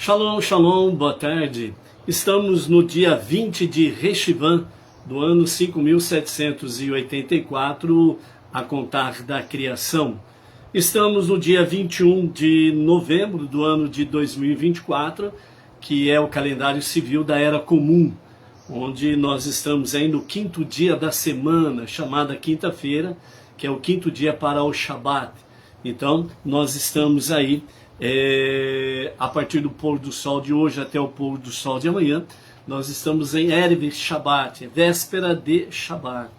Shalom, shalom, boa tarde. Estamos no dia 20 de Reshivan, do ano 5784, a contar da criação. Estamos no dia 21 de novembro do ano de 2024, que é o calendário civil da Era Comum, onde nós estamos aí no quinto dia da semana, chamada quinta-feira, que é o quinto dia para o Shabat. Então, nós estamos aí a partir do pôr do sol de hoje até o pôr do sol de amanhã, nós estamos em Erev Shabbat, véspera de Shabbat.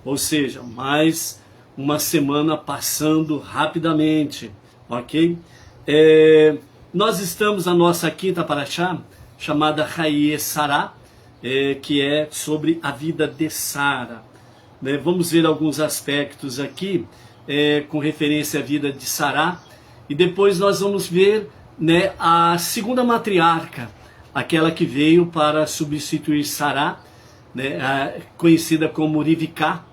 Ou seja, mais uma semana passando rapidamente, ok? Nós estamos na nossa quinta parashá, chamada Haye Sarah, que é sobre a vida de Sara. Vamos ver alguns aspectos aqui com referência à vida de Sará. E depois nós vamos ver a segunda matriarca, aquela que veio para substituir Sará, conhecida como Rivká,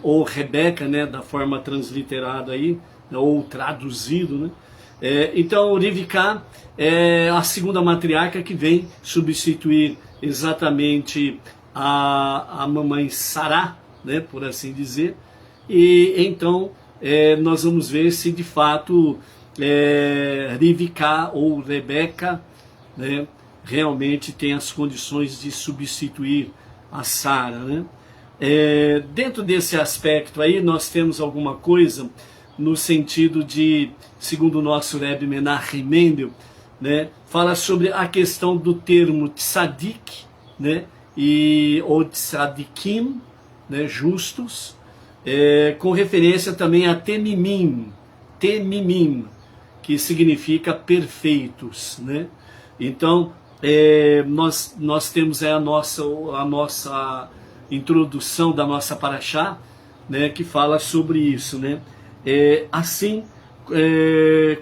ou Rebeca, da forma transliterada aí, ou traduzido. Então, Rivká é a segunda matriarca que vem substituir exatamente a mamãe Sará, por assim dizer. E então nós vamos ver se de fato Rivká ou Rebeca realmente tem as condições de substituir a Sara. Dentro desse aspecto aí nós temos alguma coisa no sentido de, segundo o nosso Rebbe Menachem Mendel, fala sobre a questão do termo tzadik, ou tzadikim, justos, com referência também a temimim, que significa perfeitos. Então, nós temos a nossa introdução da nossa parashá, que fala sobre isso. Assim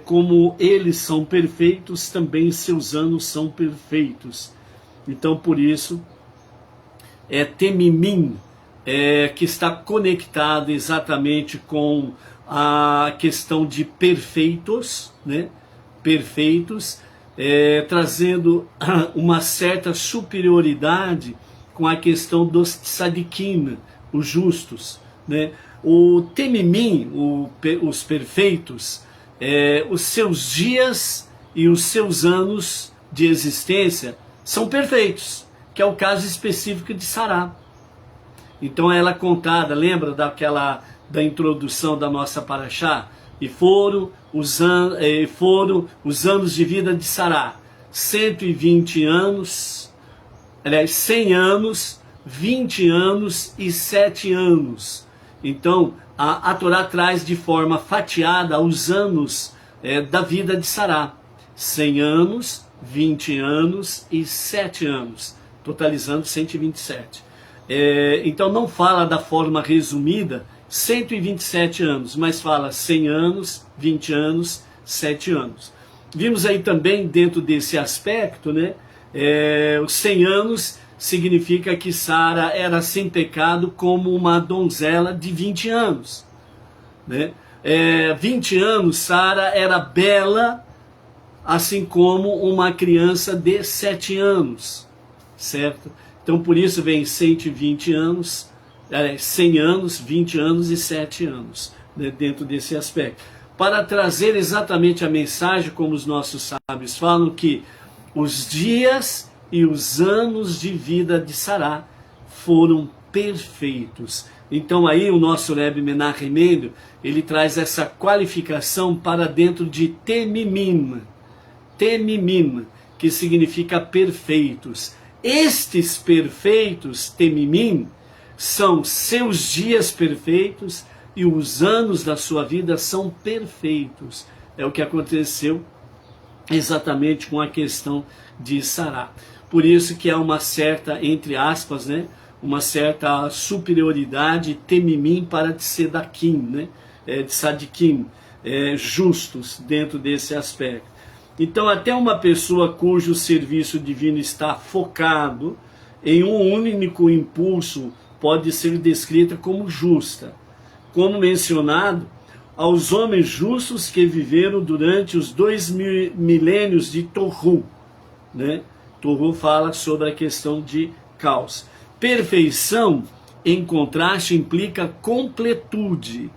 como eles são perfeitos, também seus anos são perfeitos. Então, por isso, temimim, que está conectado exatamente com a questão de perfeitos, trazendo uma certa superioridade com a questão dos tzadikim, os justos. O temimim, os perfeitos, os seus dias e os seus anos de existência são perfeitos, que é o caso específico de Sará. Então ela é contada, lembra da introdução da nossa parashá? E foram os anos de vida de Sará, 120 anos, aliás, 100 anos, 20 anos e 7 anos. Então a Torá traz de forma fatiada os anos da vida de Sará, 100 anos, 20 anos e 7 anos, totalizando 127. Então não fala da forma resumida 127 anos, mas fala 100 anos, 20 anos, 7 anos. Vimos aí também dentro desse aspecto, os 100 anos significa que Sara era sem pecado como uma donzela de 20 anos. 20 anos Sara era bela, assim como uma criança de 7 anos, certo? Então por isso vem 120 anos, 100 anos, 20 anos e 7 anos, dentro desse aspecto. Para trazer exatamente a mensagem, como os nossos sábios falam, que os dias e os anos de vida de Sará foram perfeitos. Então aí o nosso Rebbe Menachem Mendel, ele traz essa qualificação para dentro de temimim, que significa perfeitos. Estes perfeitos, temimim, são seus dias perfeitos e os anos da sua vida são perfeitos. É o que aconteceu exatamente com a questão de Sará. Por isso que há uma certa, entre aspas, uma certa superioridade temimim para tzadakim, de tzadikim, justos dentro desse aspecto. Então até uma pessoa cujo serviço divino está focado em um único impulso pode ser descrita como justa. Como mencionado, aos homens justos que viveram durante os 2 milênios de Tohu, né? Tohu fala sobre a questão de caos. Perfeição, em contraste, implica completude,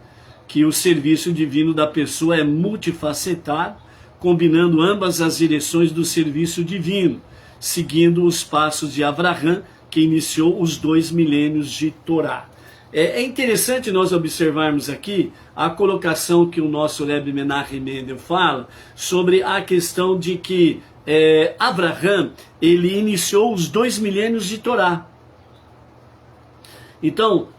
que o serviço divino da pessoa é multifacetado, combinando ambas as direções do serviço divino, seguindo os passos de Avraham, que iniciou os 2 milênios de Torá. É interessante nós observarmos aqui a colocação que o nosso Rebbe Menachem Mendel fala sobre a questão de que Avraham, ele iniciou os 2 milênios de Torá. Então,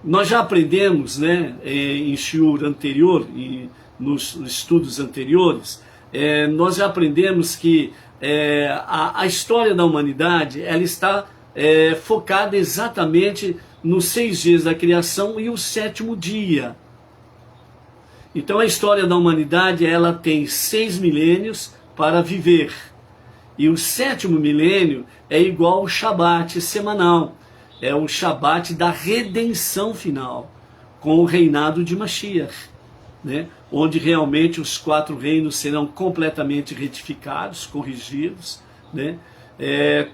nós já aprendemos, né, em shiur anterior e nos estudos anteriores, nós já aprendemos que a história da humanidade, ela está focada exatamente nos 6 dias da criação e o 7º dia. Então a história da humanidade, ela tem 6 milênios para viver. E o 7º milênio é igual ao Shabat semanal. É o Shabat da redenção final, com o reinado de Mashiach, né? Onde realmente os 4 reinos serão completamente retificados, corrigidos, né?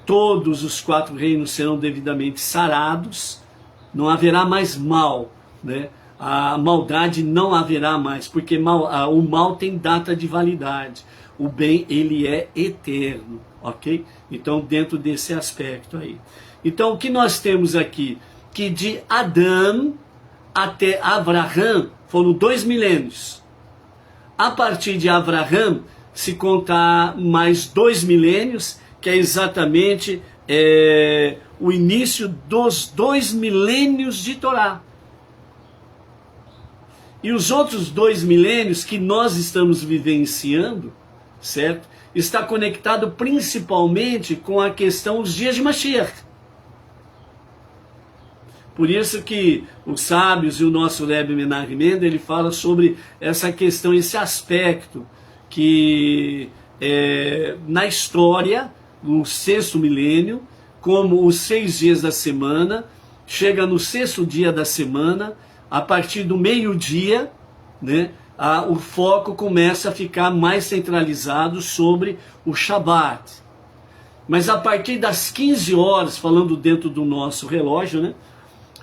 Todos os 4 reinos serão devidamente sarados, não haverá mais mal, né? A maldade não haverá mais, porque o mal tem data de validade, o bem, ele é eterno, ok? Então, dentro desse aspecto aí. Então, o que nós temos aqui? Que de Adão até Avraham foram 2 milênios. A partir de Avraham, se contar mais 2 milênios, que é exatamente o início dos 2 milênios de Torá. E os outros 2 milênios que nós estamos vivenciando, certo? Está conectado principalmente com a questão dos dias de Mashiach. Por isso que os sábios e o nosso Rebbe Menachem Mendel, ele fala sobre essa questão, esse aspecto que na história, no 6º milênio, como os 6 dias da semana, chega no 6º dia da semana, a partir do meio-dia, né, o foco começa a ficar mais centralizado sobre o Shabat. Mas a partir das 15 horas, falando dentro do nosso relógio, né,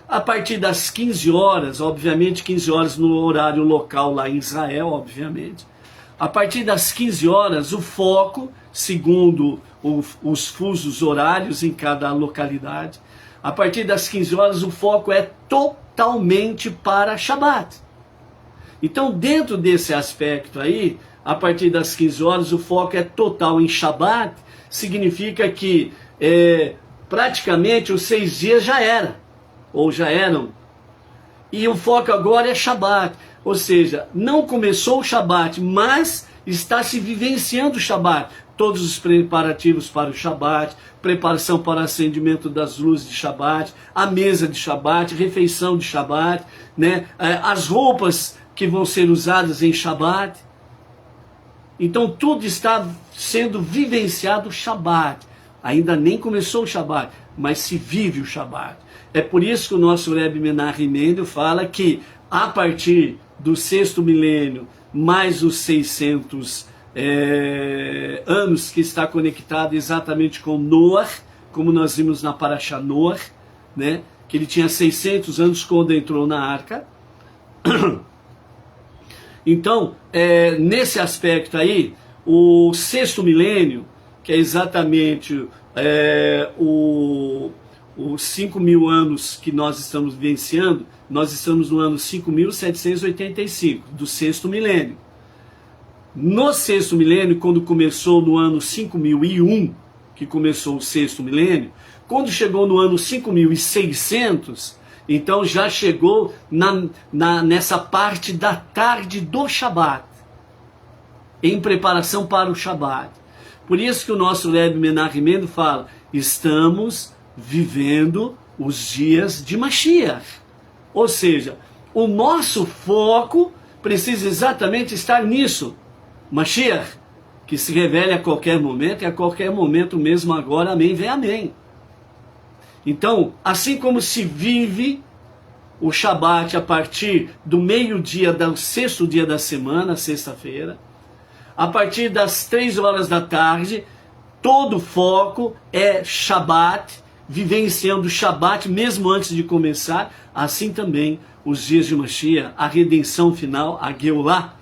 a partir das 15 horas, obviamente 15 horas no horário local lá em Israel, obviamente, a partir das 15 horas o foco, segundo os fusos horários em cada localidade, a partir das 15 horas o foco é totalmente para Shabat. Então, dentro desse aspecto aí, a partir das 15 horas o foco é total em Shabat, significa que praticamente os 6 dias já era, ou já eram, e o foco agora é Shabat, ou seja, não começou o Shabat, mas está se vivenciando o Shabat, todos os preparativos para o Shabat, preparação para o acendimento das luzes de Shabat, a mesa de Shabat, refeição de Shabat, né? As roupas que vão ser usadas em Shabat. Então tudo está sendo vivenciado o Shabat. Ainda nem começou o Shabat, mas se vive o Shabat. É por isso que o nosso Rebbe Menachem Mendel fala que a partir do 6º milênio, mais os 600 anos que está conectado exatamente com Noah, como nós vimos na Parashá Noah, né? Que ele tinha 600 anos quando entrou na arca. Então, nesse aspecto aí, o 6º milênio, que é exatamente os 5.000 anos que nós estamos vivenciando, nós estamos no ano 5.785, do 6º milênio. No 6º milênio, quando começou no ano 5.001, que começou o 6º milênio, quando chegou no ano 5.600, então já chegou nessa parte da tarde do Shabat, em preparação para o Shabat. Por isso que o nosso Rebbe Menachem Mendel fala, estamos vivendo os dias de Mashiach. Ou seja, o nosso foco precisa exatamente estar nisso. Mashiach, que se revele a qualquer momento, e a qualquer momento mesmo agora, amém, vem amém. Então, assim como se vive o Shabat a partir do meio-dia do sexto dia da semana, sexta-feira. A partir das 3 horas da tarde, todo o foco é Shabat, vivenciando o Shabat mesmo antes de começar. Assim também os dias de Mashiach, a redenção final, a Geulah,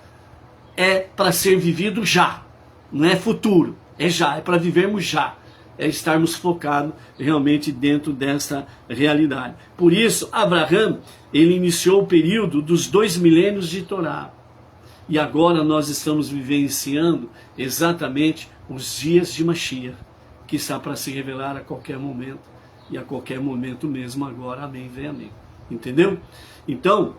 é para ser vivido já, não é futuro, é já, é para vivermos já, é estarmos focados realmente dentro dessa realidade. Por isso, Abraham, ele iniciou o período dos 2 milênios de Torá. E agora nós estamos vivenciando exatamente os dias de Mashiach, que está para se revelar a qualquer momento, e a qualquer momento mesmo agora, amém, vem amém. Entendeu? Então,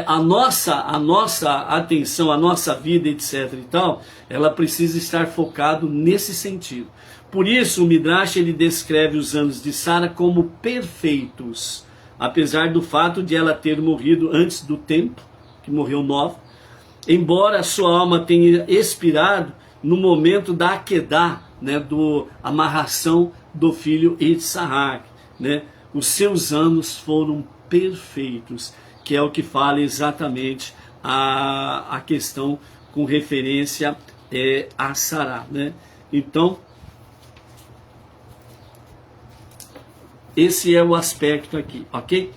a nossa atenção, a nossa vida, etc. e tal, ela precisa estar focado nesse sentido. Por isso o Midrash ele descreve os anos de Sara como perfeitos, apesar do fato de ela ter morrido antes do tempo, que morreu nova, embora a sua alma tenha expirado no momento da Akedah, né, do amarração do filho Yitzhak, né? Os seus anos foram perfeitos, que é o que fala exatamente a questão com referência a Sará, né? Então, esse é o aspecto aqui, ok?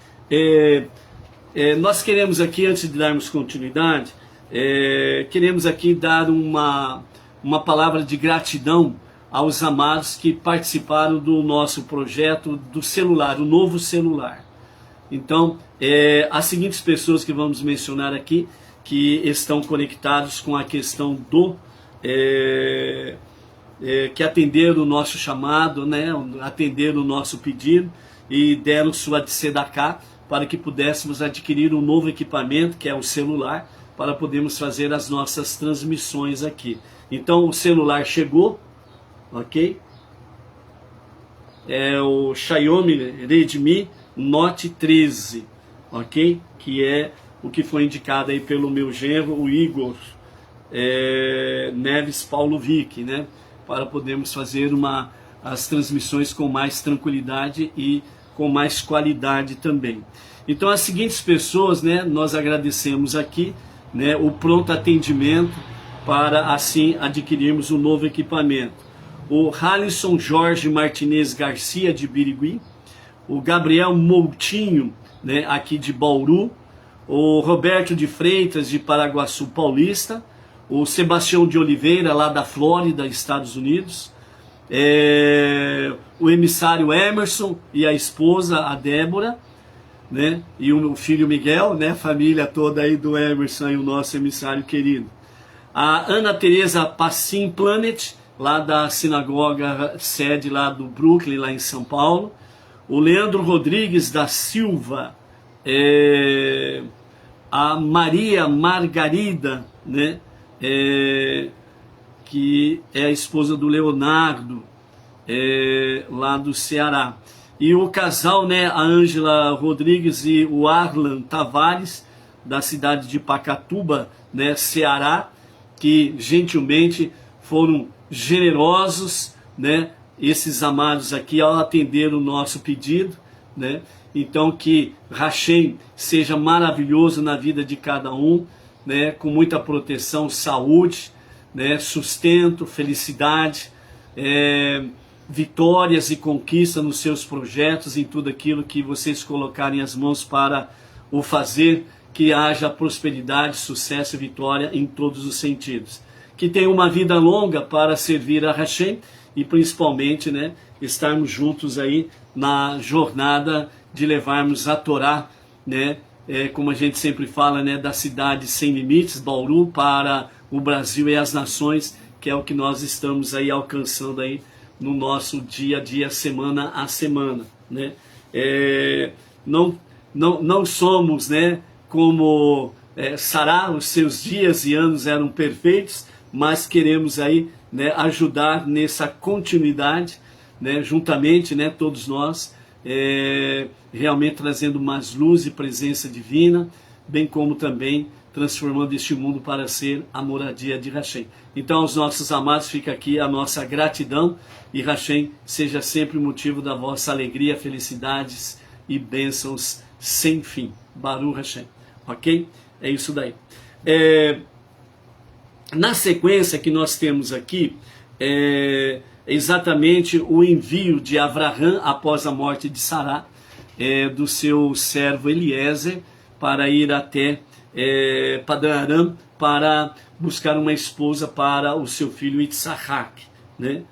Nós queremos aqui, antes de darmos continuidade, queremos aqui dar uma palavra de gratidão aos amados que participaram do nosso projeto do celular, o novo celular. Então, as seguintes pessoas que vamos mencionar aqui, que estão conectados com a questão do... que atenderam o nosso chamado, né, atenderam o nosso pedido e deram sua tzedakah para que pudéssemos adquirir um novo equipamento, que é o celular, para podermos fazer as nossas transmissões aqui. Então, o celular chegou, ok? É o Xiaomi Redmi Note 13, ok? Que é o que foi indicado aí pelo meu genro, o Igor Neves Paulovic, né? Para podermos fazer as transmissões com mais tranquilidade e com mais qualidade também. Então, as seguintes pessoas, né? Nós agradecemos aqui, né? O pronto atendimento para assim adquirirmos um novo equipamento. O Halisson Jorge Martinez Garcia de Birigui, o Gabriel Moutinho, né, aqui de Bauru, o Roberto de Freitas de Paraguaçu Paulista, o Sebastião de Oliveira lá da Flórida, Estados Unidos, o emissário Emerson e a esposa, a Débora, né, e o filho Miguel, né, família toda aí do Emerson e o nosso emissário querido. A Ana Teresa Passim Planet, lá da sinagoga sede lá do Brooklyn, lá em São Paulo. O Leandro Rodrigues da Silva, a Maria Margarida, né, que é a esposa do Leonardo, lá do Ceará. E o casal, né, a Ângela Rodrigues e o Arlan Tavares, da cidade de Pacatuba, né, Ceará, que gentilmente foram generosos, né, esses amados aqui ao atender o nosso pedido, né? Então que Hashem seja maravilhoso na vida de cada um, né, com muita proteção, saúde, né, sustento, felicidade, vitórias e conquista nos seus projetos, em tudo aquilo que vocês colocarem as mãos para o fazer, que haja prosperidade, sucesso e vitória em todos os sentidos. Que tenha uma vida longa para servir a Hashem e principalmente, né, estarmos juntos aí na jornada de levarmos a Torá, né, como a gente sempre fala, né, da cidade sem limites, Bauru, para o Brasil e as nações, que é o que nós estamos aí alcançando aí no nosso dia a dia, semana a semana, né? Não somos, né, como Sará, os seus dias e anos eram perfeitos, mas queremos aí, né, ajudar nessa continuidade, né, juntamente, né, todos nós, realmente trazendo mais luz e presença divina, bem como também transformando este mundo para ser a moradia de Hashem. Então, aos nossos amados, fica aqui a nossa gratidão, e Hashem seja sempre o motivo da vossa alegria, felicidades e bênçãos sem fim. Baruch Hashem. Ok? É isso daí. Na sequência que nós temos aqui, exatamente o envio de Avraham após a morte de Sará, do seu servo Eliezer, para ir até Padan Aram, para buscar uma esposa para o seu filho Itzhak, né?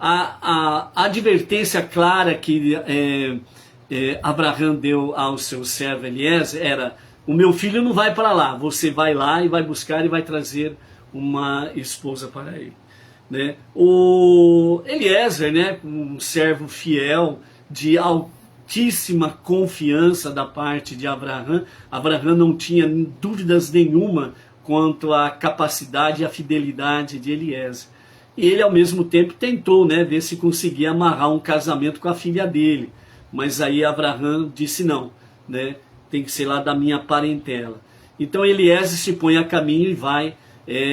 A advertência clara que Avraham deu ao seu servo Eliezer era: o meu filho não vai para lá, você vai lá e vai buscar e vai trazer uma esposa para ele, né? O Eliezer, né, um servo fiel, de altíssima confiança da parte de Avraham. Avraham não tinha dúvidas nenhuma quanto à capacidade e à fidelidade de Eliezer. E ele, ao mesmo tempo, tentou, né, ver se conseguia amarrar um casamento com a filha dele. Mas aí Avraham disse não, né, tem que ser lá da minha parentela. Então Eliezer se põe a caminho e vai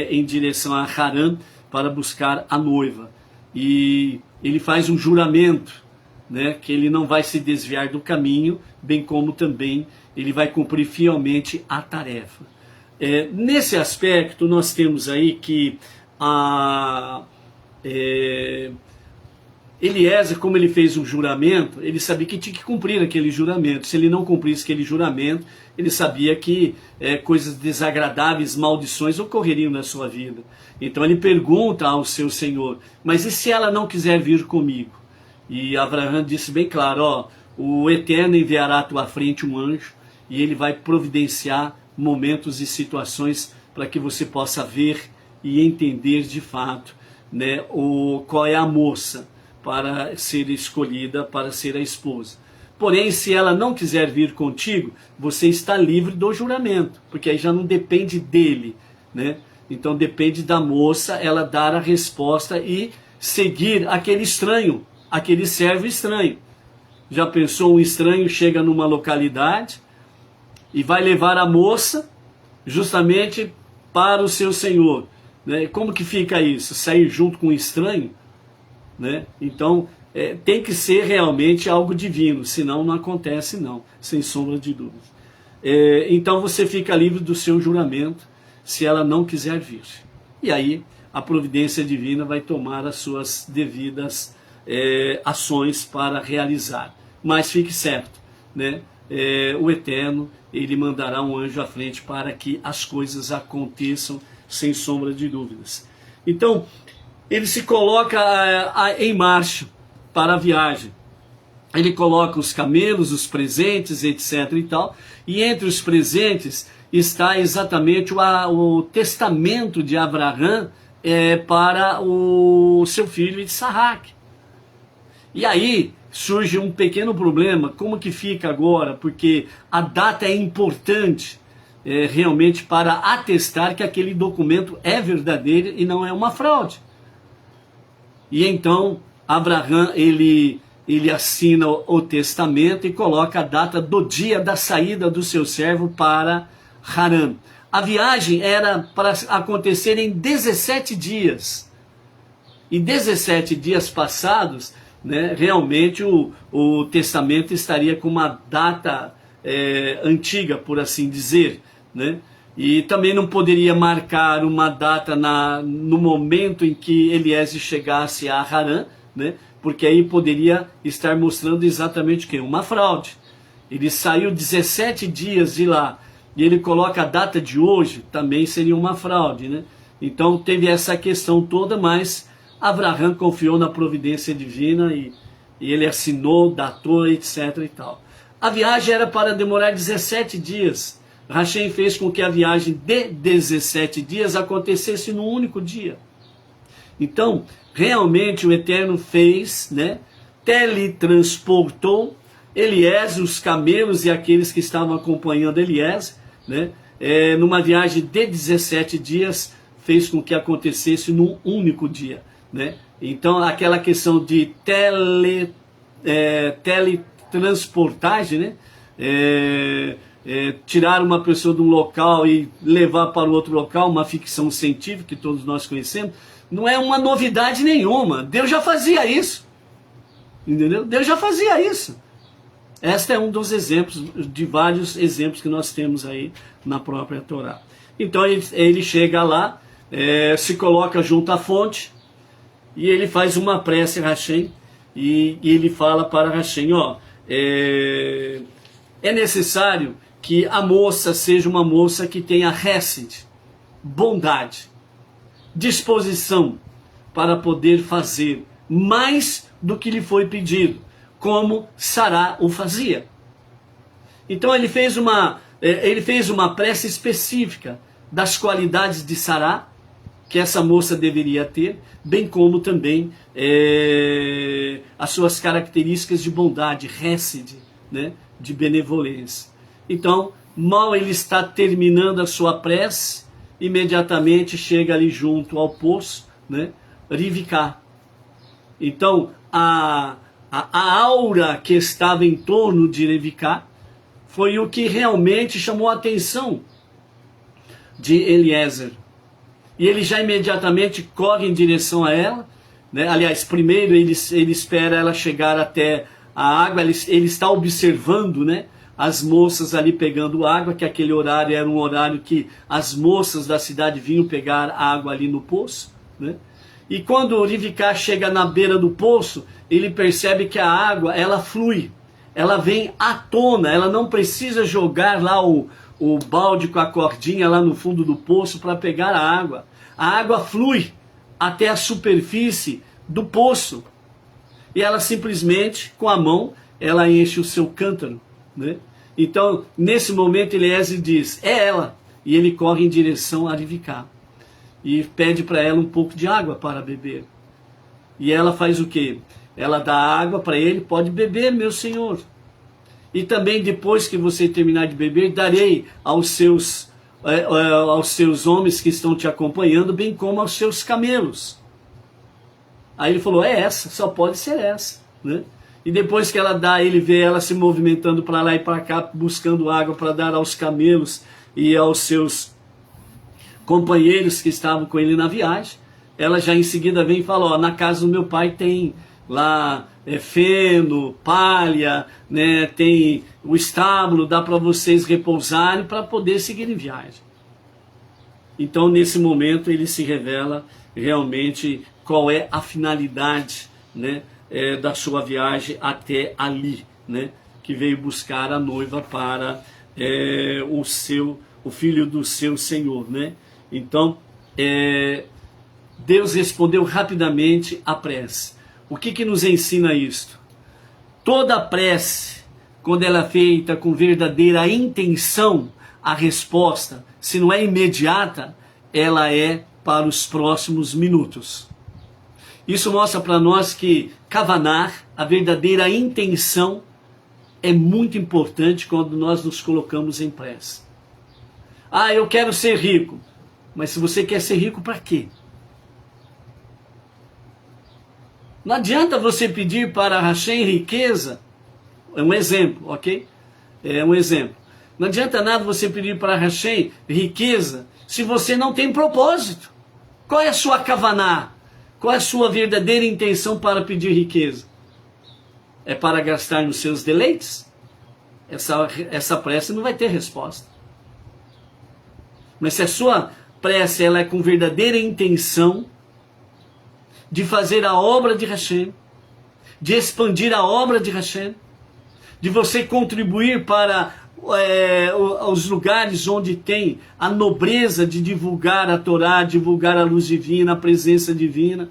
em direção a Harã para buscar a noiva. E ele faz um juramento, né, que ele não vai se desviar do caminho, bem como também ele vai cumprir fielmente a tarefa. Nesse aspecto, nós temos aí que Eliezer, como ele fez um juramento, ele sabia que tinha que cumprir aquele juramento. Se ele não cumprisse aquele juramento, ele sabia que coisas desagradáveis, maldições ocorreriam na sua vida. Então ele pergunta ao seu Senhor: mas e se ela não quiser vir comigo? E Avraham disse bem claro: ó, o Eterno enviará à tua frente um anjo e ele vai providenciar momentos e situações para que você possa ver e entender de fato, né, qual é a moça para ser escolhida para ser a esposa. Porém, se ela não quiser vir contigo, você está livre do juramento, porque aí já não depende dele, né? Então depende da moça ela dar a resposta e seguir aquele estranho, aquele servo estranho. Já pensou, um estranho chega numa localidade e vai levar a moça justamente para o seu senhor, né? Como que fica isso? Sair junto com um estranho, né? Então tem que ser realmente algo divino, senão não acontece não, sem sombra de dúvida. Então você fica livre do seu juramento se ela não quiser vir. E aí a providência divina vai tomar as suas devidas ações para realizar. Mas fique certo, né? O Eterno, ele mandará um anjo à frente para que as coisas aconteçam sem sombra de dúvidas. Então ele se coloca em marcha para a viagem. Ele coloca os camelos, os presentes, etc. e tal. E entre os presentes está exatamente o testamento de Avraham para o seu filho Itzhak. E aí surge um pequeno problema. Como que fica agora? Porque a data é importante realmente para atestar que aquele documento é verdadeiro e não é uma fraude. E então Avraham ele assina o testamento e coloca a data do dia da saída do seu servo para Harã. A viagem era para acontecer em 17 dias. E 17 dias passados, né, realmente o testamento estaria com uma data antiga, por assim dizer, né? E também não poderia marcar uma data no momento em que Eliezer chegasse a Harã, né? Porque aí poderia estar mostrando exatamente o quê? Uma fraude. Ele saiu 17 dias de lá e ele coloca a data de hoje, também seria uma fraude, né? Então teve essa questão toda, mas Avraham confiou na providência divina e ele assinou, datou, etc. e tal. A viagem era para demorar 17 dias. Hashem fez com que a viagem de 17 dias acontecesse num único dia. Então, realmente o Eterno fez, né, teletransportou Eliezer, os camelos e aqueles que estavam acompanhando Eliezer, né, numa viagem de 17 dias, fez com que acontecesse num único dia, né? Então, aquela questão de teletransportagem, né, tirar uma pessoa de um local e levar para o outro local, uma ficção científica que todos nós conhecemos, não é uma novidade nenhuma. Deus já fazia isso, entendeu? Deus já fazia isso. Este é um dos exemplos, de vários exemplos que nós temos aí na própria Torá. Então ele chega lá, se coloca junto à fonte, e ele faz uma prece a Hashem, e ele fala para Hashem, é necessário que a moça seja uma moça que tenha hesed, bondade, disposição para poder fazer mais do que lhe foi pedido, como Sará o fazia. Então ele fez uma prece específica das qualidades de Sará, que essa moça deveria ter, bem como também as suas características de bondade, hesed, né, de benevolência. Então, mal ele está terminando a sua prece, imediatamente chega ali junto ao poço, né, Rivká. Então, a aura que estava em torno de Rivká foi o que realmente chamou a atenção de Eliezer. E ele já imediatamente corre em direção a ela, né? Aliás, primeiro ele espera ela chegar até a água, ele está observando, né, as moças ali pegando água, que aquele horário era um horário que as moças da cidade vinham pegar água ali no poço, né? E quando Rivká chega na beira do poço, ele percebe que a água, ela flui, ela vem à tona, ela não precisa jogar lá o balde com a cordinha lá no fundo do poço para pegar a água. A água flui até a superfície do poço. E ela simplesmente, com a mão, ela enche o seu cântaro, né? Então, nesse momento, Eliezer diz, é ela. E ele corre em direção a Rivká. E pede para ela um pouco de água para beber. E ela faz o quê? Ela dá água para ele, pode beber, meu senhor. E também depois que você terminar de beber, darei aos seus homens que estão te acompanhando, bem como aos seus camelos. Aí ele falou, é essa, só pode ser essa, né? E depois que ela dá, ele vê ela se movimentando para lá e para cá, buscando água para dar aos camelos e aos seus companheiros que estavam com ele na viagem. Ela já em seguida vem e fala, na casa do meu pai tem lá feno, palha, né, tem o estábulo, dá para vocês repousarem para poder seguir em viagem. Então nesse momento ele se revela realmente qual é a finalidade, né, da sua viagem até ali, né, que veio buscar a noiva para o filho do seu Senhor, né? Então Deus respondeu rapidamente a prece. O que nos ensina isto? Toda prece, quando ela é feita com verdadeira intenção, a resposta, se não é imediata, ela é para os próximos minutos. Isso mostra para nós que Kavaná, a verdadeira intenção, é muito importante quando nós nos colocamos em prece. Eu quero ser rico. Mas se você quer ser rico, para quê? Não adianta você pedir para Hashem riqueza. É um exemplo, ok? É um exemplo. Não adianta nada você pedir para Hashem riqueza se você não tem propósito. Qual é a sua kavaná? Qual é a sua verdadeira intenção para pedir riqueza? É para gastar nos seus deleites? Essa prece não vai ter resposta. Mas se a sua prece ela é com verdadeira intenção de fazer a obra de Hashem, de expandir a obra de Hashem, de você contribuir para os lugares onde tem a nobreza de divulgar a Torá, divulgar a luz divina, a presença divina.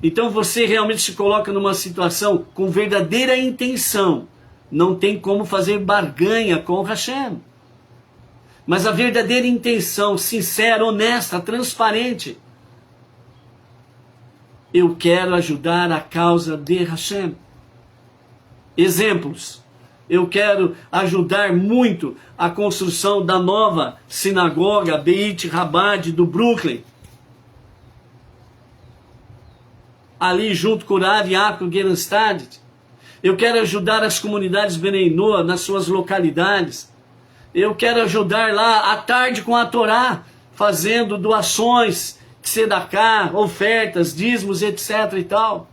Então você realmente se coloca numa situação com verdadeira intenção. Não tem como fazer barganha com Hashem. Mas a verdadeira intenção, sincera, honesta, transparente. Eu quero ajudar a causa de Hashem. Exemplos. Eu quero ajudar muito a construção da nova sinagoga Beit Chabad do Brooklyn. Ali junto com o Rav Yaakov Gerenstad. Eu quero ajudar as comunidades Benei Noah nas suas localidades. Eu quero ajudar lá à tarde com a Torá, fazendo doações, tzedaká, ofertas, dízimos, etc. e tal.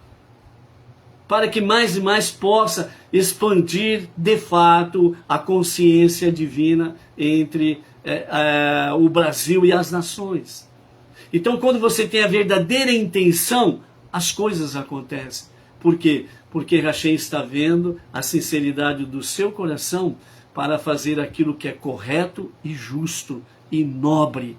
para que mais e mais possa expandir de fato a consciência divina entre o Brasil e as nações. Então, quando você tem a verdadeira intenção, as coisas acontecem. Por quê? Porque Hashem está vendo a sinceridade do seu coração para fazer aquilo que é correto e justo e nobre.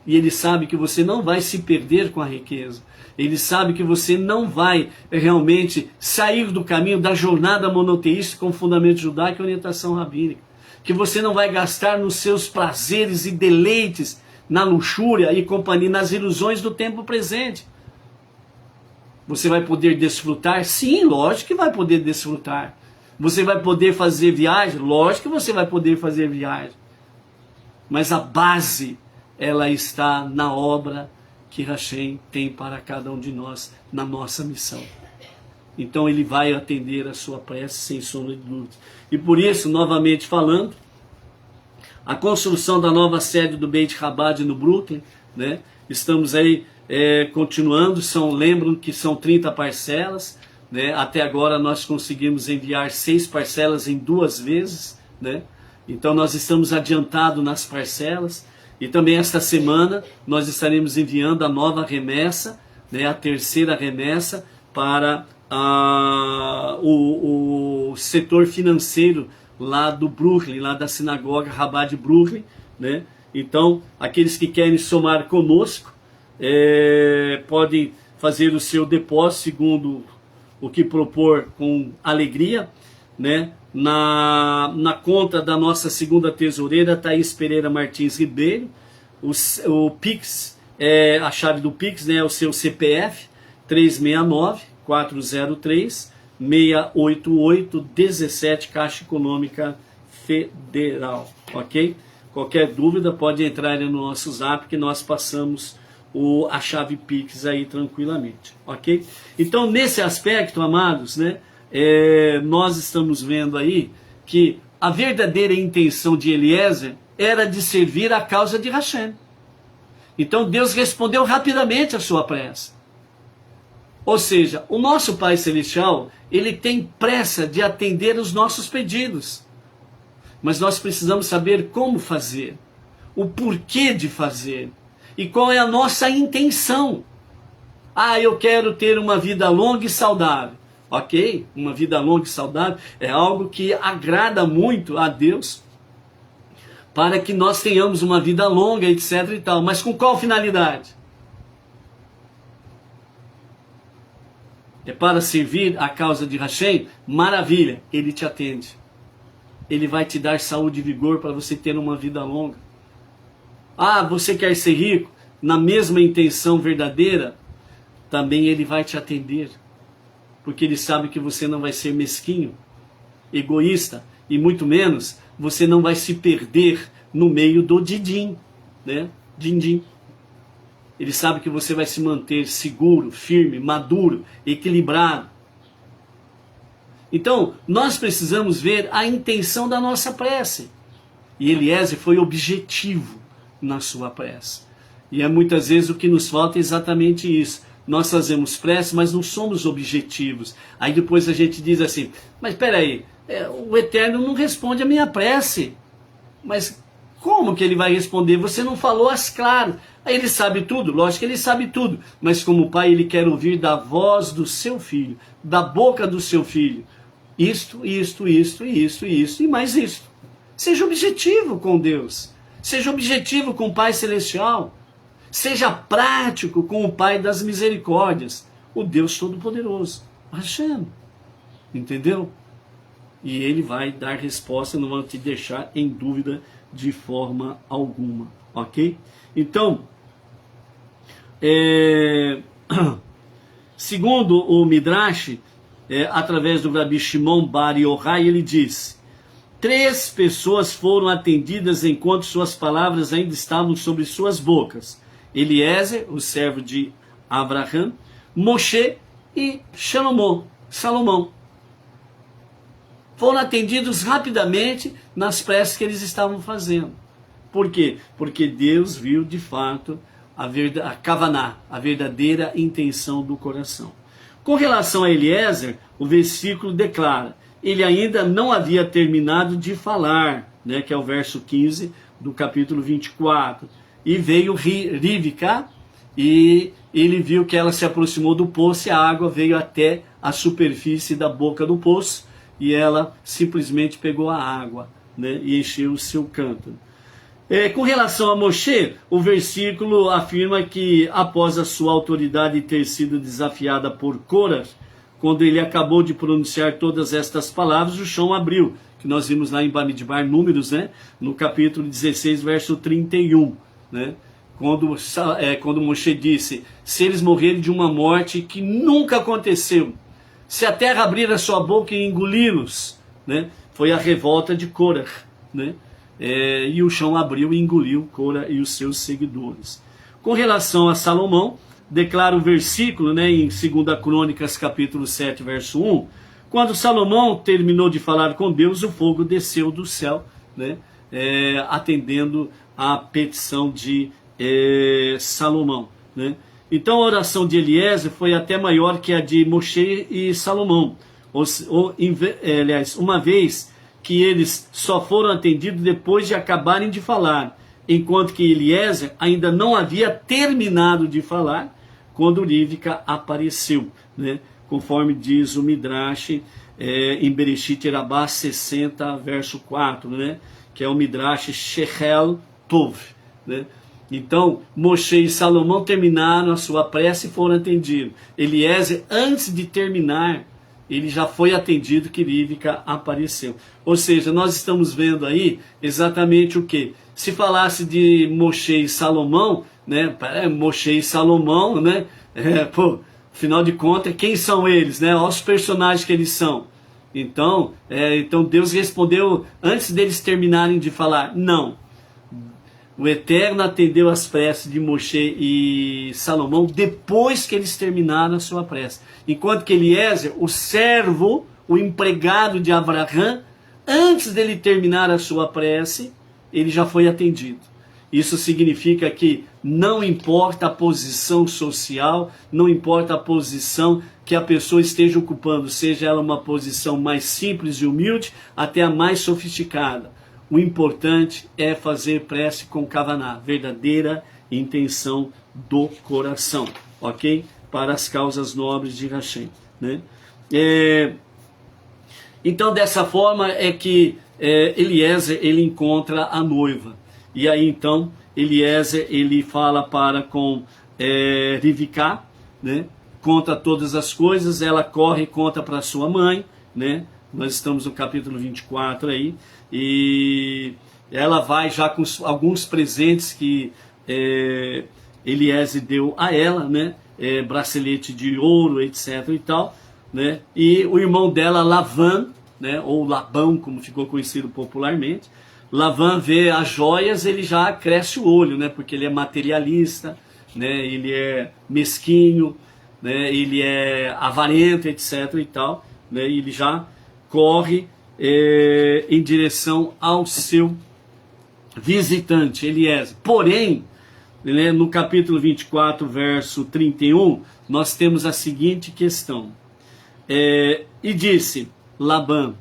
E ele sabe que você não vai se perder com a riqueza. Ele sabe que você não vai realmente sair do caminho da jornada monoteísta com fundamento judaico e orientação rabínica. Que você não vai gastar nos seus prazeres e deleites, na luxúria e companhia, nas ilusões do tempo presente. Você vai poder desfrutar? Sim, lógico que vai poder desfrutar. Você vai poder fazer viagem? Lógico que você vai poder fazer viagem. Mas a base, ela está na obra que Hashem tem para cada um de nós, na nossa missão. Então ele vai atender a sua prece sem sombra de dúvidas. E por isso, novamente falando, a construção da nova sede do Beit Chabad no Brooklyn, né? Estamos aí continuando, lembram que são 30 parcelas, né? Até agora nós conseguimos enviar 6 parcelas em 2 vezes, né? Então nós estamos adiantados nas parcelas, e também esta semana nós estaremos enviando a nova remessa, né? A terceira remessa para o setor financeiro lá do Brooklyn, lá da sinagoga Chabad de Brooklyn, né? Então, aqueles que querem somar conosco, podem fazer o seu depósito segundo o que propor com alegria, né? Na conta da nossa segunda tesoureira, Thaís Pereira Martins Ribeiro, o Pix, a chave do Pix, né? É o seu CPF, 369-403-688-17, Caixa Econômica Federal, ok? Qualquer dúvida pode entrar no nosso zap que nós passamos a chave Pix aí tranquilamente, ok? Então nesse aspecto, amados, né, nós estamos vendo aí que a verdadeira intenção de Eliezer era de servir a causa de Hashem. Então Deus respondeu rapidamente a sua prece. Ou seja, o nosso Pai Celestial, ele tem pressa de atender os nossos pedidos. Mas nós precisamos saber como fazer, o porquê de fazer e qual é a nossa intenção. Eu quero ter uma vida longa e saudável. Ok, uma vida longa e saudável é algo que agrada muito a Deus, para que nós tenhamos uma vida longa, etc e tal. Mas com qual finalidade? É para servir a causa de Hashem? Maravilha, ele te atende. Ele vai te dar saúde e vigor para você ter uma vida longa. Você quer ser rico? Na mesma intenção verdadeira, também ele vai te atender. Porque ele sabe que você não vai ser mesquinho, egoísta, e muito menos, você não vai se perder no meio do din-din, né? Din-din. Ele sabe que você vai se manter seguro, firme, maduro, equilibrado. Então, nós precisamos ver a intenção da nossa prece. E Eliezer foi objetivo na sua prece. E muitas vezes o que nos falta é exatamente isso. Nós fazemos prece, mas não somos objetivos. Aí depois a gente diz assim, mas espera aí, o Eterno não responde a minha prece. Mas como que ele vai responder? Você não falou as claras. Aí ele sabe tudo? Lógico que ele sabe tudo. Mas como pai, ele quer ouvir da voz do seu filho, da boca do seu filho. Isto e mais isto. Seja objetivo com Deus. Seja objetivo com o Pai Celestial. Seja prático com o Pai das Misericórdias. O Deus Todo-Poderoso. Hashem. Entendeu? E ele vai dar resposta, não vai te deixar em dúvida de forma alguma. Ok? Então, segundo o Midrash, através do Rabi Shimon Bar Yochai, ele diz: 3 pessoas foram atendidas enquanto suas palavras ainda estavam sobre suas bocas. Eliezer, o servo de Abraham, Moshe e Salomão. Foram atendidos rapidamente nas preces que eles estavam fazendo. Por quê? Porque Deus viu de fato a kavaná, a verdadeira intenção do coração. Com relação a Eliezer, o versículo declara, ele ainda não havia terminado de falar, né, que é o verso 15 do capítulo 24. E veio Rivca, e ele viu que ela se aproximou do poço e a água veio até a superfície da boca do poço, e ela simplesmente pegou a água, né, e encheu o seu cântaro. Com relação a Moshe, o versículo afirma que após a sua autoridade ter sido desafiada por Corá, quando ele acabou de pronunciar todas estas palavras, o chão abriu, que nós vimos lá em Bamidbar, Números, né, no capítulo 16, verso 31, né, quando Moshe disse, se eles morrerem de uma morte que nunca aconteceu, se a terra abrir a sua boca e engoli-los, né, foi a revolta de Corá, né, e o chão abriu e engoliu Corá e os seus seguidores. Com relação a Salomão, declara o versículo, né, em 2 Crônicas, capítulo 7, verso 1, quando Salomão terminou de falar com Deus, o fogo desceu do céu, né, atendendo à petição de Salomão, né. Então a oração de Eliezer foi até maior que a de Moshe e Salomão, aliás, uma vez que eles só foram atendidos depois de acabarem de falar, enquanto que Eliezer ainda não havia terminado de falar quando Rivca apareceu, né? Conforme diz o Midrash em Bereshit Rabbah 60, verso 4, né? Que é o Midrash Shechel Tov, né? Então, Moshe e Salomão terminaram a sua prece e foram atendidos. Eliezer, antes de terminar, ele já foi atendido que Rivca apareceu. Ou seja, nós estamos vendo aí exatamente o que? Se falasse de Moshe e Salomão, né? Moshe e Salomão, né? Afinal de contas, quem são eles, né? Olha os personagens que eles são. Então Deus respondeu antes deles terminarem de falar, não. O Eterno atendeu as preces de Moshe e Salomão depois que eles terminaram a sua prece. Enquanto que Eliezer, o servo, o empregado de Abraão, antes dele terminar a sua prece, ele já foi atendido. Isso significa que não importa a posição social, não importa a posição que a pessoa esteja ocupando, seja ela uma posição mais simples e humilde, até a mais sofisticada. O importante é fazer prece com kavaná, verdadeira intenção do coração, ok? Para as causas nobres de Hashem, né? Então, dessa forma é que Eliezer, ele encontra a noiva. E aí, então, Eliezer, ele fala com Rivka, né? Conta todas as coisas, ela corre e conta para sua mãe, né? Nós estamos no capítulo 24 aí, e ela vai já com alguns presentes que Eliezer deu a ela, né? Bracelete de ouro, etc. e tal, né? E o irmão dela, Lavan, né? Ou Labão, como ficou conhecido popularmente, Lavan vê as joias, ele já cresce o olho, né? Porque ele é materialista, né? Ele é mesquinho, né? Ele é avarento, etc. e tal, né? E ele já corre em direção ao seu visitante, Eliezer. Porém, né, no capítulo 24, verso 31, nós temos a seguinte questão. E disse Labão,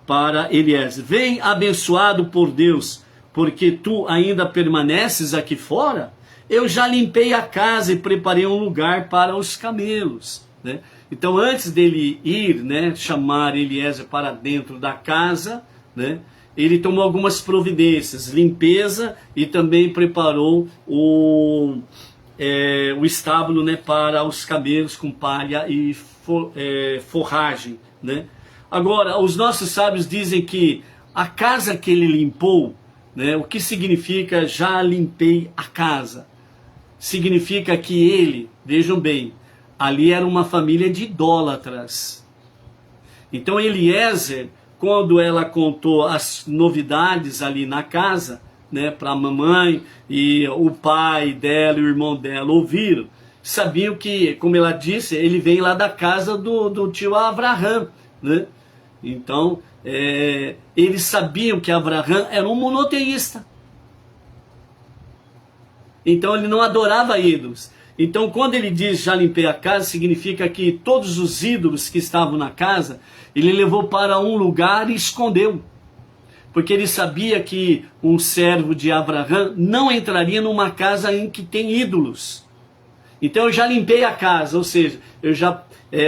para Eliezer, vem abençoado por Deus, porque tu ainda permaneces aqui fora? Eu já limpei a casa e preparei um lugar para os camelos, né? Então, antes dele ir, né, chamar Eliezer para dentro da casa, né, ele tomou algumas providências, limpeza, e também preparou o estábulo, né, para os camelos com palha e forragem, né. Agora, os nossos sábios dizem que a casa que ele limpou, né, o que significa já limpei a casa? Significa que ele, vejam bem, ali era uma família de idólatras. Então Eliezer, quando ela contou as novidades ali na casa, né, para a mamãe e o pai dela e o irmão dela ouviram, sabiam que, como ela disse, ele vem lá da casa do tio Abraão, né? Então, eles sabiam que Abraão era um monoteísta. Então ele não adorava ídolos. Então, quando ele diz já limpei a casa, significa que todos os ídolos que estavam na casa, ele levou para um lugar e escondeu. Porque ele sabia que um servo de Abraão não entraria numa casa em que tem ídolos. Então eu já limpei a casa, ou seja,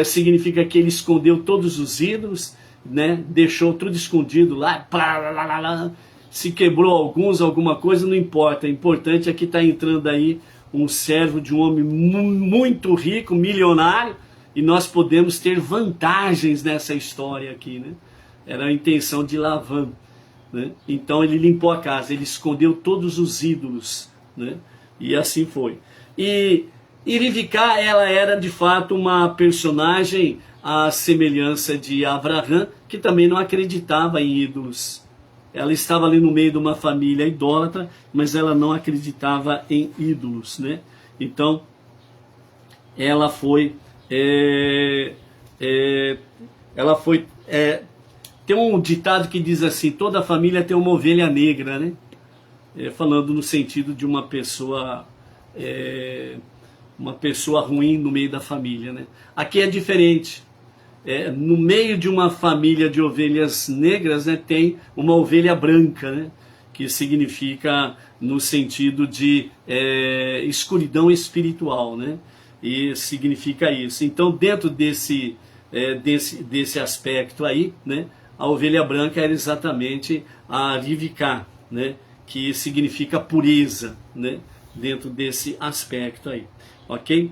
significa que ele escondeu todos os ídolos, né? Deixou tudo escondido lá, se quebrou alguma coisa, não importa. O importante é que está entrando aí um servo de um homem muito rico, milionário, e nós podemos ter vantagens nessa história aqui, né? Era a intenção de Lavã, né? Então ele limpou a casa, ele escondeu todos os ídolos, né? E assim foi. E Rivká, ela era de fato uma personagem à semelhança de Abraão, que também não acreditava em ídolos. Ela estava ali no meio de uma família idólatra, mas ela não acreditava em ídolos, né? Então, ela foi... tem um ditado que diz assim, toda família tem uma ovelha negra, né? Falando no sentido de uma pessoa ruim no meio da família, né? Aqui é diferente. No meio de uma família de ovelhas negras, né, tem uma ovelha branca, né, que significa no sentido de escuridão espiritual, né, e significa isso. Então, dentro desse aspecto aí, né, a ovelha branca era exatamente a Rivká, né, que significa pureza, né, dentro desse aspecto aí, ok?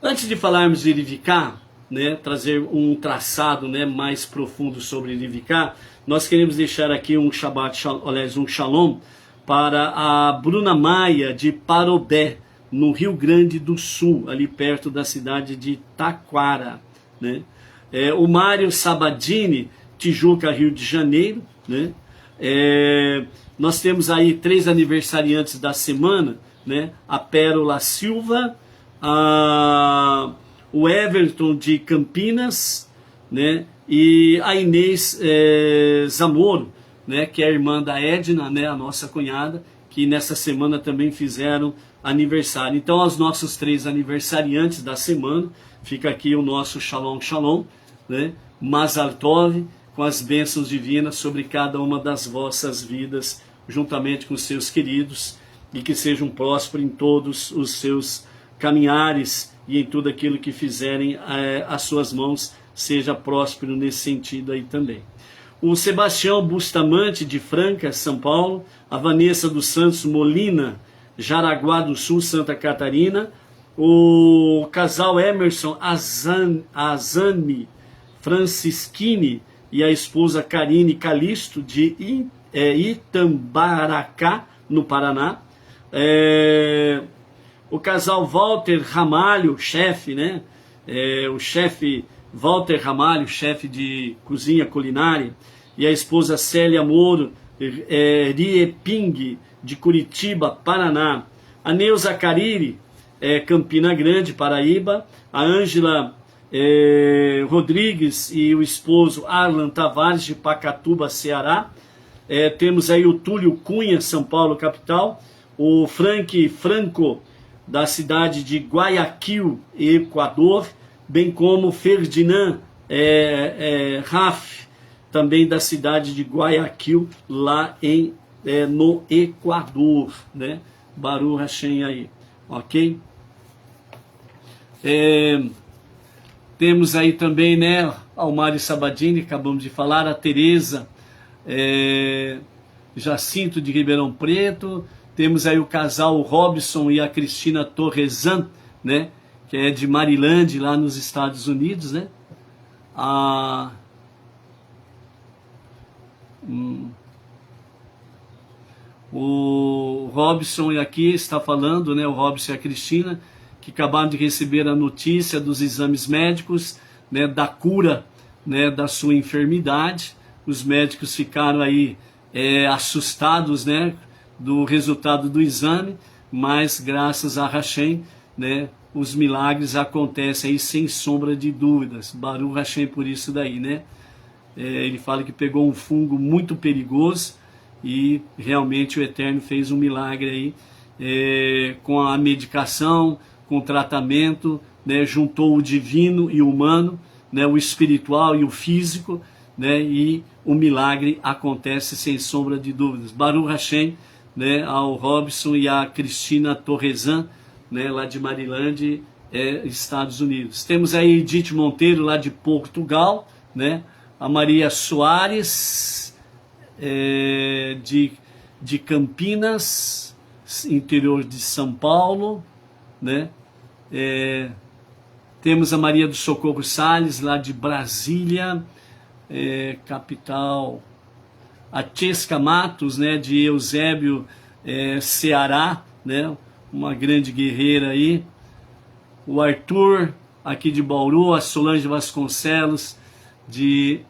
Antes de falarmos de Rivká, né, trazer um traçado, né, mais profundo sobre Rivká, nós queremos deixar aqui um um shalom para a Bruna Maia de Parobé, no Rio Grande do Sul, ali perto da cidade de Taquara, né? O Mário Sabadini, Tijuca, Rio de Janeiro, né? Nós temos aí 3 aniversariantes da semana, né? A Pérola Silva, o Everton de Campinas, né? E a Inês Zamoro, né? Que é a irmã da Edna, né? A nossa cunhada, que nessa semana também fizeram aniversário. Então, aos nossos 3 aniversariantes da semana, fica aqui o nosso Shalom Shalom, né? Mazal Tov, com as bênçãos divinas sobre cada uma das vossas vidas, juntamente com seus queridos, e que sejam prósperos em todos os seus caminhares e em tudo aquilo que fizerem as suas mãos, seja próspero nesse sentido aí também. O Sebastião Bustamante, de Franca, São Paulo, a Vanessa dos Santos Molina, Jaraguá do Sul, Santa Catarina, o casal Emerson Azani Francischini e a esposa Karine Calisto, de Itambaracá, no Paraná, o casal Walter Ramalho, chefe, né? O chefe Walter Ramalho, chefe de cozinha culinária, e a esposa Célia Moro Rieping, de Curitiba, Paraná, a Neuza Cariri, Campina Grande, Paraíba, a Ângela Rodrigues e o esposo Arlan Tavares, de Pacatuba, Ceará. Temos aí o Túlio Cunha, São Paulo, capital, o Franco, da cidade de Guayaquil, Equador, bem como Ferdinand Raf, também da cidade de Guayaquil, lá no Equador, né? Baruch Hashem aí, ok? Temos aí também, né, o Mário Sabadini, acabamos de falar, a Tereza Jacinto de Ribeirão Preto, temos aí o casal Robson e a Cristina Torresan, né, que é de Maryland, lá nos Estados Unidos, né? O Robson aqui está falando, né, o Robson e a Cristina, que acabaram de receber a notícia dos exames médicos, né, da cura, né, da sua enfermidade. Os médicos ficaram aí assustados, né, do resultado do exame, mas graças a Hashem, né, os milagres acontecem aí sem sombra de dúvidas. Baruch Hashem por isso daí, né? Ele fala que pegou um fungo muito perigoso e realmente o Eterno fez um milagre aí com a medicação, com o tratamento, né, juntou o divino e o humano, né, o espiritual e o físico, né, e o milagre acontece sem sombra de dúvidas. Baruch Hashem, né, ao Robson e à Cristina Torresan, né, lá de Maryland, Estados Unidos. Temos aí Edith Monteiro, lá de Portugal, né, a Maria Soares, de Campinas, interior de São Paulo, né, temos a Maria do Socorro Salles, lá de Brasília, capital, a Chesca Matos, né, de Eusébio, Ceará, né, uma grande guerreira aí, o Arthur, aqui de Bauru, a Solange Vasconcelos, de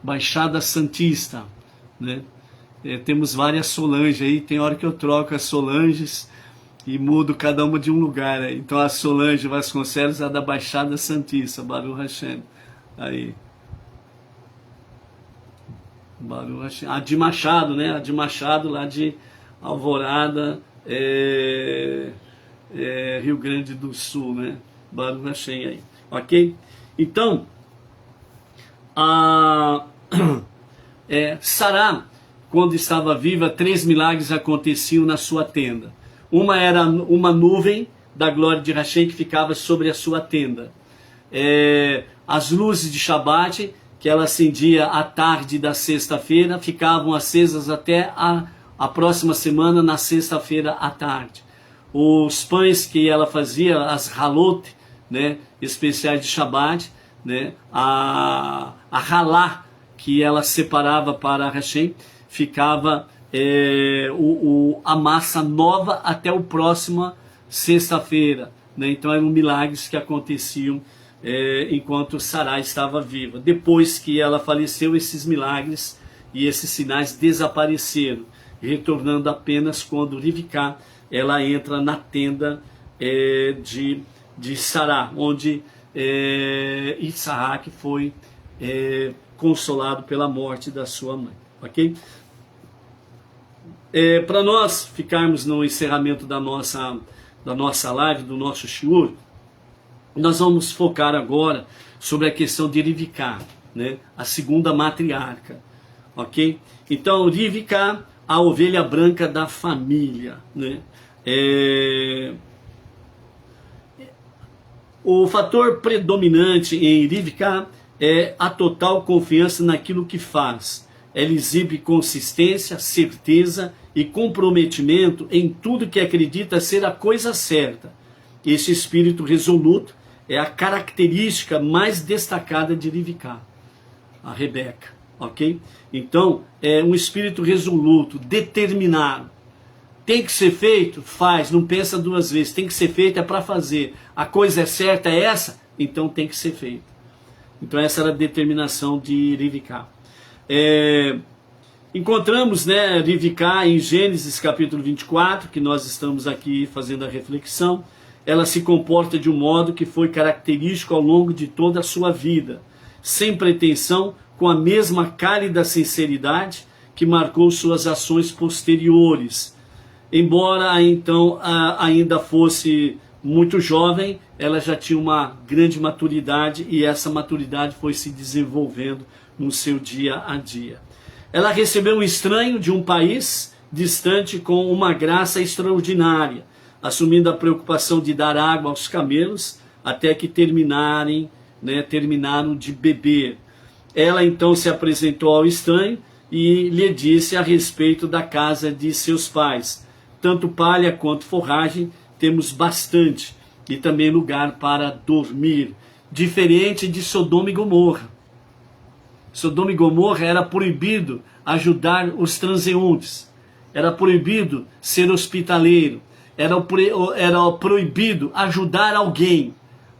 Baixada Santista, né, temos várias Solange aí, tem hora que eu troco as Solanges e mudo cada uma de um lugar, né? Então a Solange Vasconcelos é da Baixada Santista, Baruch Hashem, aí. A de Machado, né? A de Machado, lá de Alvorada, Rio Grande do Sul, né? Baruch Hashem aí, ok? Então, Sará, quando estava viva, 3 milagres aconteciam na sua tenda. Uma era uma nuvem da glória de Hashem que ficava sobre a sua tenda. As luzes de Shabat, que ela acendia à tarde da sexta-feira, ficavam acesas até a próxima semana, na sexta-feira à tarde. Os pães que ela fazia, as halot, né, especiais de Shabat, né, a halá que ela separava para Hashem, ficava a massa nova até o próximo sexta-feira, né? Então eram milagres que aconteciam enquanto Sará estava viva. Depois que ela faleceu, esses milagres e esses sinais desapareceram, retornando apenas quando Rivká ela entra na tenda de Sará, onde Isaac foi consolado pela morte da sua mãe, ok? Para nós ficarmos no encerramento da nossa live, do nosso shiur, nós vamos focar agora sobre a questão de Rivká, né? A segunda matriarca, ok? Então, Rivká, a ovelha branca da família, né? O fator predominante em Rivká é a total confiança naquilo que faz. Ela exibe consistência, certeza e comprometimento em tudo que acredita ser a coisa certa. Esse espírito resoluto é a característica mais destacada de Rivká, a Rebeca, ok? Então, é um espírito resoluto, determinado. Tem que ser feito? Faz, não pensa duas vezes. Tem que ser feito, é para fazer. A coisa é certa, é essa? Então tem que ser feito. Então essa era a determinação de Rivká. Encontramos, né, Rivká em Gênesis capítulo 24, que nós estamos aqui fazendo a reflexão. Ela se comporta de um modo que foi característico ao longo de toda a sua vida, sem pretensão, com a mesma cálida sinceridade que marcou suas ações posteriores. Embora então ainda fosse muito jovem, ela já tinha uma grande maturidade e essa maturidade foi se desenvolvendo no seu dia a dia. Ela recebeu um estranho de um país distante com uma graça extraordinária, assumindo a preocupação de dar água aos camelos até que terminaram de beber. Ela então se apresentou ao estranho e lhe disse a respeito da casa de seus pais: tanto palha quanto forragem temos bastante, e também lugar para dormir, diferente de Sodoma e Gomorra. Sodoma e Gomorra era proibido ajudar os transeuntes, era proibido ser hospitaleiro, era proibido ajudar alguém.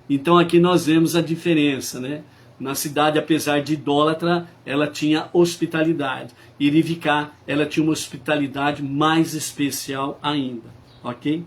Então aqui nós vemos a diferença, né? Na cidade, apesar de idólatra, ela tinha hospitalidade. E Rivká, ela tinha uma hospitalidade mais especial ainda, ok?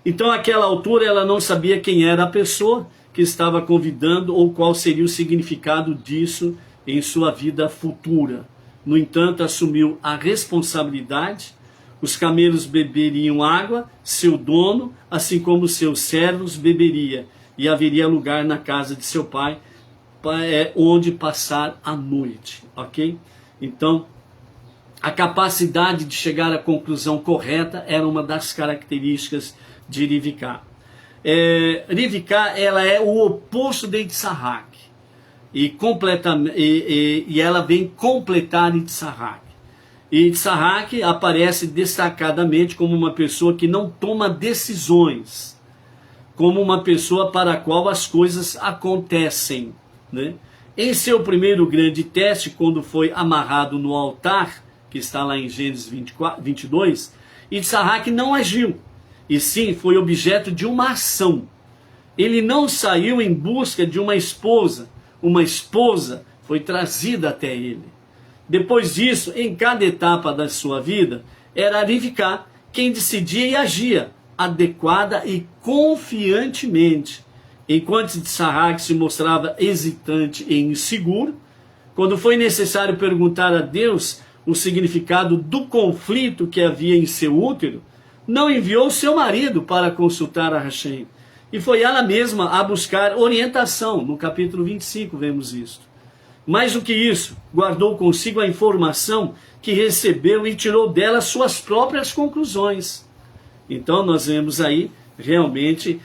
Então, àquela altura, ela não sabia quem era a pessoa que estava convidando ou qual seria o significado disso em sua vida futura. No entanto, assumiu a responsabilidade Os camelos beberiam água, seu dono, assim como seus servos, beberia, e haveria lugar na casa de seu pai, onde passar a noite, ok? Então, a capacidade de chegar à conclusão correta era uma das características de Rivká. Rivká, ela é o oposto de Yitzhak, e ela vem completar Yitzhak. E Yitzhak aparece destacadamente como uma pessoa que não toma decisões, como uma pessoa para a qual as coisas acontecem, né? Em seu primeiro grande teste, quando foi amarrado no altar, que está lá em Gênesis 22, Yitzhak não agiu, e sim foi objeto de uma ação. Ele não saiu em busca de uma esposa foi trazida até ele. Depois disso, em cada etapa da sua vida, era Rivká quem decidia e agia adequada e confiantemente. Enquanto Yitzhak se mostrava hesitante e inseguro, quando foi necessário perguntar a Deus o significado do conflito que havia em seu útero, não enviou seu marido para consultar a Hashem. E foi ela mesma a buscar orientação. No capítulo 25 vemos isto. Mais do que isso, guardou consigo a informação que recebeu e tirou dela suas próprias conclusões. Então nós vemos aí realmente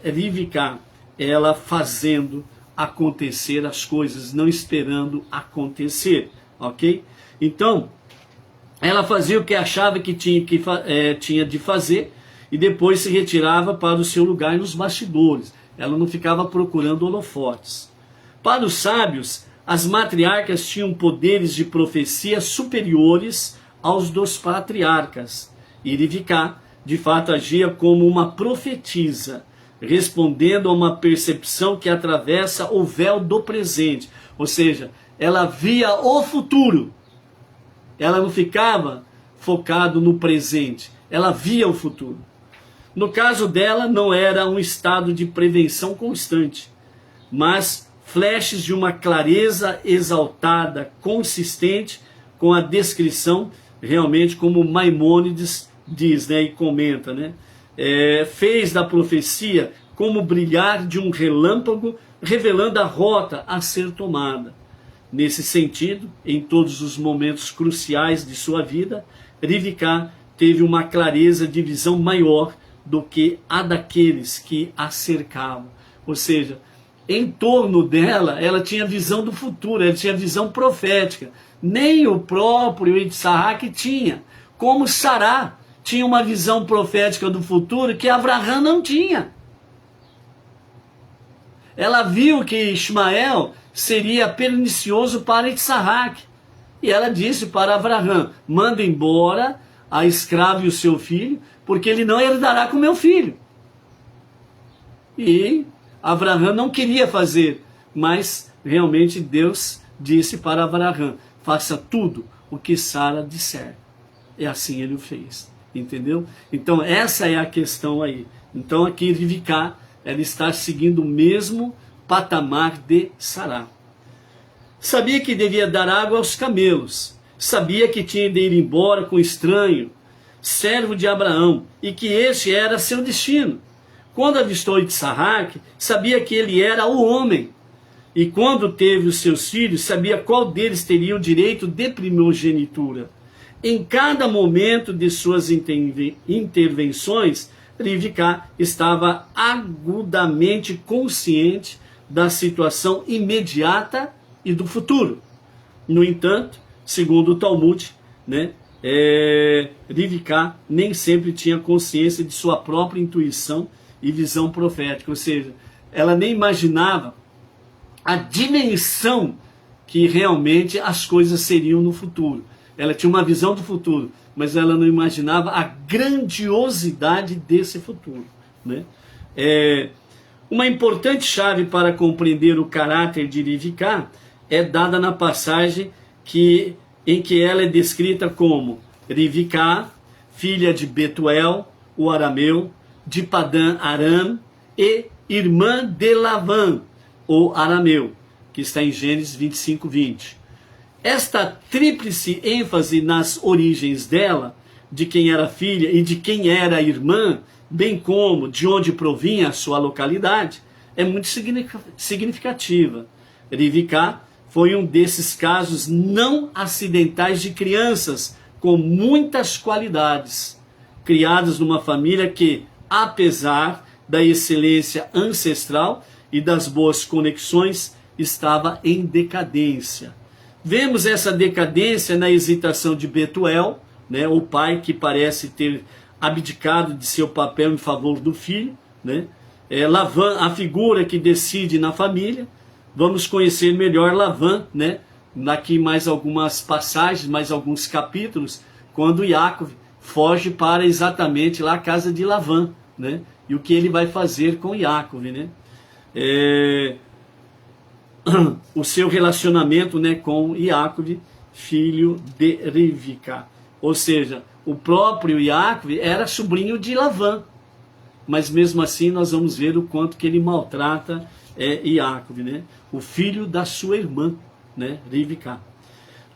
Rivká, ela fazendo acontecer as coisas, não esperando acontecer, ok? Então, ela fazia o que achava que tinha de fazer e depois se retirava para o seu lugar nos bastidores. Ela não ficava procurando holofotes. Para os sábios, as matriarcas tinham poderes de profecia superiores aos dos patriarcas. E Rivká, de fato, agia como uma profetisa, respondendo a uma percepção que atravessa o véu do presente. Ou seja, ela via o futuro. Ela não ficava focado no presente. Ela via o futuro. No caso dela, não era um estado de prevenção constante, mas flashes de uma clareza exaltada, consistente, com a descrição, realmente como Maimônides diz, né, e comenta, né? Fez da profecia como brilhar de um relâmpago, revelando a rota a ser tomada. Nesse sentido, em todos os momentos cruciais de sua vida, Rivká teve uma clareza de visão maior do que a daqueles que a cercavam. Ou seja, em torno dela, ela tinha visão do futuro, ela tinha visão profética. Nem o próprio Yitzhak tinha. Como Sará tinha uma visão profética do futuro que Abraham não tinha. Ela viu que Ismael seria pernicioso para Yitzhak. E ela disse para Abraham: manda embora a escrava e o seu filho, porque ele não herdará com meu filho. E Abraham não queria fazer, mas realmente Deus disse para Abraham: faça tudo o que Sara disser. E assim ele o fez. Entendeu? Então essa é a questão aí. Então aqui Rivká, ela está seguindo o mesmo patamar de Sará. Sabia que devia dar água aos camelos. Sabia que tinha de ir embora com o estranho, servo de Abraão, e que este era seu destino. Quando avistou Yitzhak, sabia que ele era o homem. E quando teve os seus filhos, sabia qual deles teria o direito de primogenitura. Em cada momento de suas intervenções, Rivká estava agudamente consciente da situação imediata e do futuro. No entanto, segundo o Talmud, né, Rivká nem sempre tinha consciência de sua própria intuição e visão profética, ou seja, ela nem imaginava a dimensão que realmente as coisas seriam no futuro. Ela tinha uma visão do futuro, mas ela não imaginava a grandiosidade desse futuro, né? Uma importante chave para compreender o caráter de Rivká é dada na passagem em que ela é descrita como Rivká, filha de Betuel, o arameu, de Padã Aram, e irmã de Lavã, o arameu, que está em Gênesis 25:20. Esta tríplice ênfase nas origens dela de quem era filha e de quem era a irmã, bem como de onde provinha a sua localidade, é muito significativa. Rivka foi um desses casos não acidentais de crianças com muitas qualidades, criadas numa família que, apesar da excelência ancestral e das boas conexões, estava em decadência. Vemos essa decadência na hesitação de Betuel, né, o pai que parece ter abdicado de seu papel em favor do filho, né? Lavan, a figura que decide na família. Vamos conhecer melhor Lavan, né? Aqui mais algumas passagens, mais alguns capítulos, quando Yaakov foge para exatamente lá a casa de Lavan, né? E o que ele vai fazer com Yaakov, né? O seu relacionamento, né, com Yaakov, filho de Rivka. Ou seja, o próprio Yaakov era sobrinho de Lavan. Mas mesmo assim nós vamos ver o quanto que ele maltrata Yaakov, né? O filho da sua irmã, né? Rivka.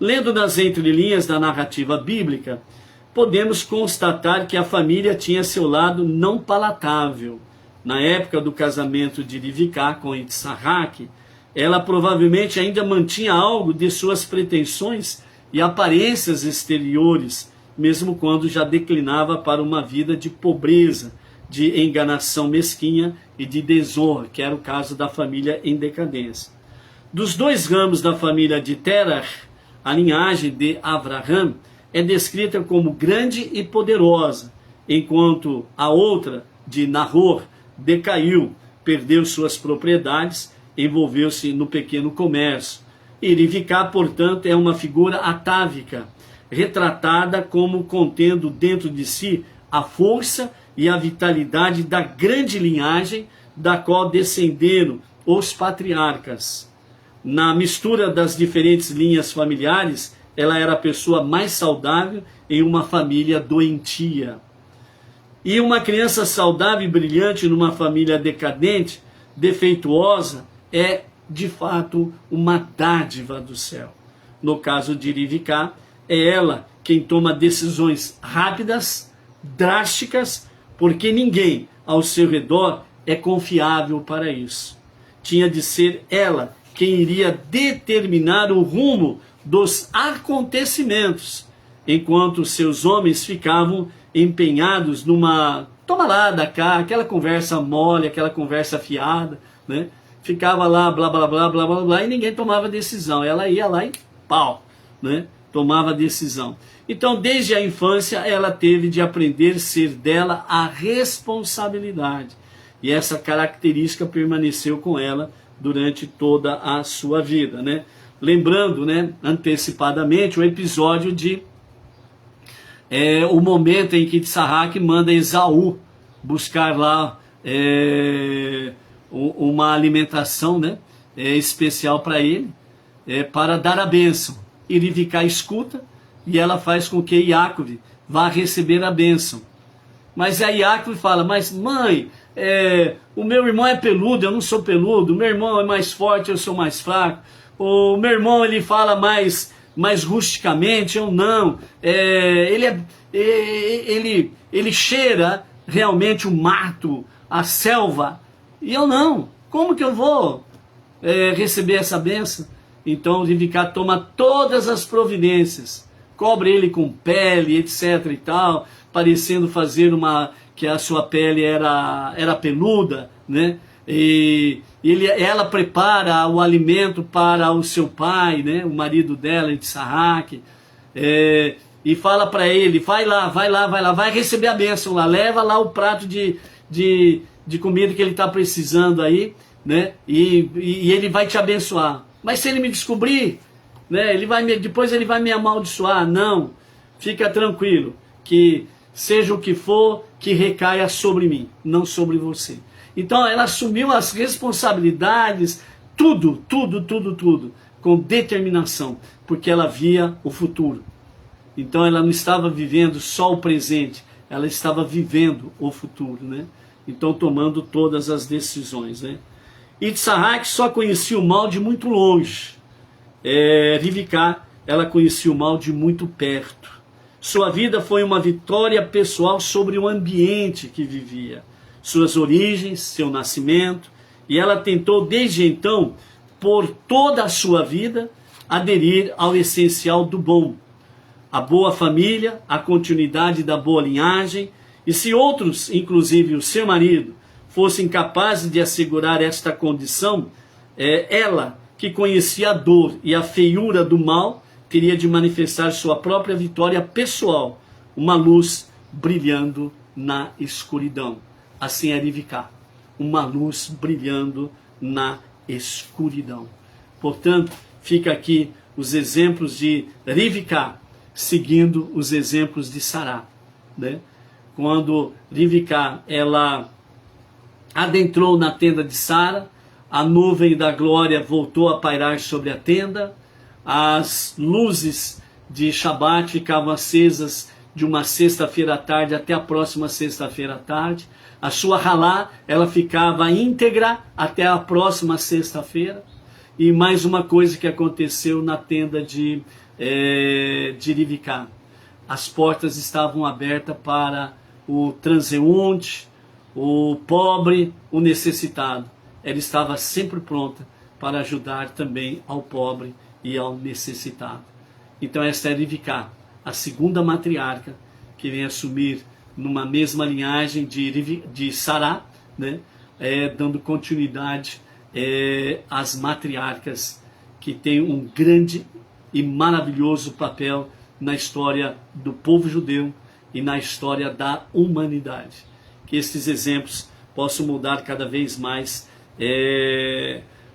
Lendo nas entrelinhas da narrativa bíblica, podemos constatar que a família tinha seu lado não palatável. Na época do casamento de Rivka com Yitzhak, ela provavelmente ainda mantinha algo de suas pretensões e aparências exteriores, mesmo quando já declinava para uma vida de pobreza, de enganação mesquinha e de desonra, que era o caso da família em decadência. Dos dois ramos da família de Terah, a linhagem de Avraham é descrita como grande e poderosa, enquanto a outra, de Nahor, decaiu, perdeu suas propriedades, envolveu-se no pequeno comércio. E Rivka, portanto, é uma figura atávica, retratada como contendo dentro de si a força e a vitalidade da grande linhagem da qual descenderam os patriarcas. Na mistura das diferentes linhas familiares, ela era a pessoa mais saudável em uma família doentia. E uma criança saudável e brilhante numa família decadente, defeituosa, é de fato uma dádiva do céu. No caso de Rivka, é ela quem toma decisões rápidas, drásticas, porque ninguém ao seu redor é confiável para isso. Tinha de ser ela quem iria determinar o rumo dos acontecimentos, enquanto seus homens ficavam empenhados numa toma lá da cá, aquela conversa mole, aquela conversa fiada, né? Ficava lá, blá, blá, blá, blá, blá, blá, e ninguém tomava decisão. Ela ia lá e pau, né? Tomava decisão. Então, desde a infância, ela teve de aprender a ser dela a responsabilidade. E essa característica permaneceu com ela durante toda a sua vida, né? Lembrando, né, antecipadamente, o episódio de o momento em que Yitzhak manda Esaú buscar lá uma alimentação, né, especial para ele, para dar a bênção. E Rivka escuta e ela faz com que Yaakov vá receber a bênção. Mas aí Yaakov fala, mas mãe, o meu irmão é peludo, eu não sou peludo, o meu irmão é mais forte, eu sou mais fraco, o meu irmão ele fala mais rusticamente, eu não, ele cheira realmente o mato, a selva, e eu não. Como que eu vou receber essa bênção? Então Rivka toma todas as providências, cobre ele com pele, etc e tal, parecendo fazer que a sua pele era peluda, né? E ela prepara o alimento para o seu pai, né? O marido dela, Yitzhak, e fala para ele, vai lá, vai receber a bênção lá, leva lá o prato de comida que ele está precisando aí, né? E ele vai te abençoar. Mas se ele me descobrir, né? Depois ele vai me amaldiçoar. Não, fica tranquilo, que seja o que for, que recaia sobre mim, não sobre você. Então ela assumiu as responsabilidades, tudo, com determinação, porque ela via o futuro. Então ela não estava vivendo só o presente, ela estava vivendo o futuro, né? Então tomando todas as decisões, né? Yitzhak só conhecia o mal de muito longe. Rivka, ela conhecia o mal de muito perto. Sua vida foi uma vitória pessoal sobre o ambiente que vivia, suas origens, seu nascimento, e ela tentou desde então, por toda a sua vida, aderir ao essencial do bom, a boa família, a continuidade da boa linhagem, e se outros, inclusive o seu marido, fossem capazes de assegurar esta condição, ela, que conhecia a dor e a feiura do mal, teria de manifestar sua própria vitória pessoal, uma luz brilhando na escuridão. Assim é Rivka, uma luz brilhando na escuridão. Portanto, fica aqui os exemplos de Rivka, seguindo os exemplos de Sará, né? Quando Rivka, ela adentrou na tenda de Sara, a nuvem da glória voltou a pairar sobre a tenda, as luzes de Shabat ficavam acesas de uma sexta-feira à tarde até a próxima sexta-feira à tarde, a sua halá, ela ficava íntegra até a próxima sexta-feira. E mais uma coisa que aconteceu na tenda de Rivka, as portas estavam abertas para o transeunte, o pobre, o necessitado. Ela estava sempre pronta para ajudar também ao pobre e ao necessitado. Então esta é Rivka, a segunda matriarca que vem assumir numa mesma linhagem de Sará, né? Dando continuidade às matriarcas que têm um grande e maravilhoso papel na história do povo judeu e na história da humanidade. Que esses exemplos possam mudar cada vez mais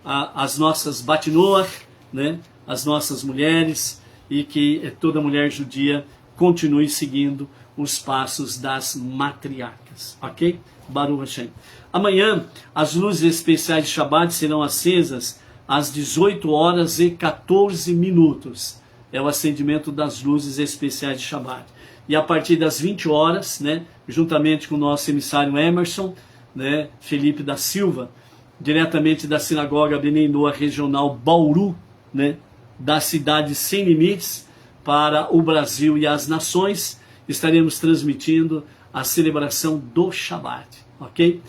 as nossas Batinoach, né? As nossas mulheres, e que toda mulher judia continue seguindo os passos das matriarcas, ok? Baruch Hashem. Amanhã, as luzes especiais de Shabbat serão acesas às 18 horas e 14 minutos. É o acendimento das luzes especiais de Shabbat. E a partir das 20 horas, né, juntamente com o nosso emissário Emerson, né, Felipe da Silva, diretamente da Sinagoga Benei Noah Regional Bauru, né, da cidade Sem Limites, para o Brasil e as nações, estaremos transmitindo a celebração do Shabbat, ok?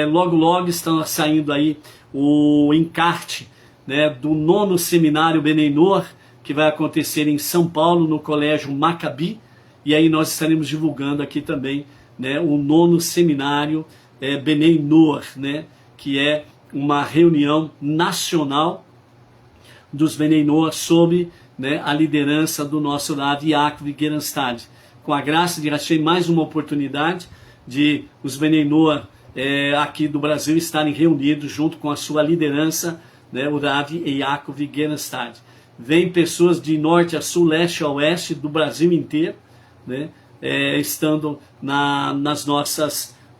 Logo logo está saindo aí o encarte, né, do 9º seminário Benei Noah, que vai acontecer em São Paulo, no Colégio Maccabi, e aí nós estaremos divulgando aqui também, né, o 9º seminário Benei Noah, né, que é uma reunião nacional dos Benei Noah sob, né, a liderança do nosso Rav Yaakov Gerenstad. Com a graça de Hashem, mais uma oportunidade de os Benei Noah aqui do Brasil estarem reunidos junto com a sua liderança, né, o Rav Yaakov Gerenstad. Vem pessoas de norte a sul, leste a oeste do Brasil inteiro, né, estando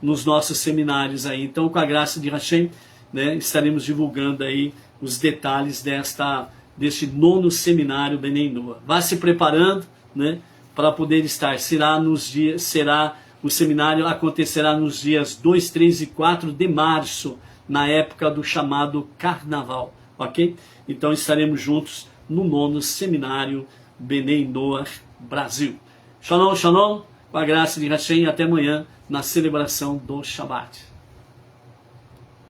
nos nossos seminários aí. Então, com a graça de Hashem, né, estaremos divulgando aí os detalhes deste 9º seminário Benei Noah. Vá se preparando, né, para poder estar. O seminário acontecerá nos dias 2, 3 e 4 de março, na época do chamado Carnaval, ok? Então estaremos juntos no 9º seminário Benei Noah Brasil. Shalom, shalom, com a graça de Hashem, até amanhã na celebração do Shabbat.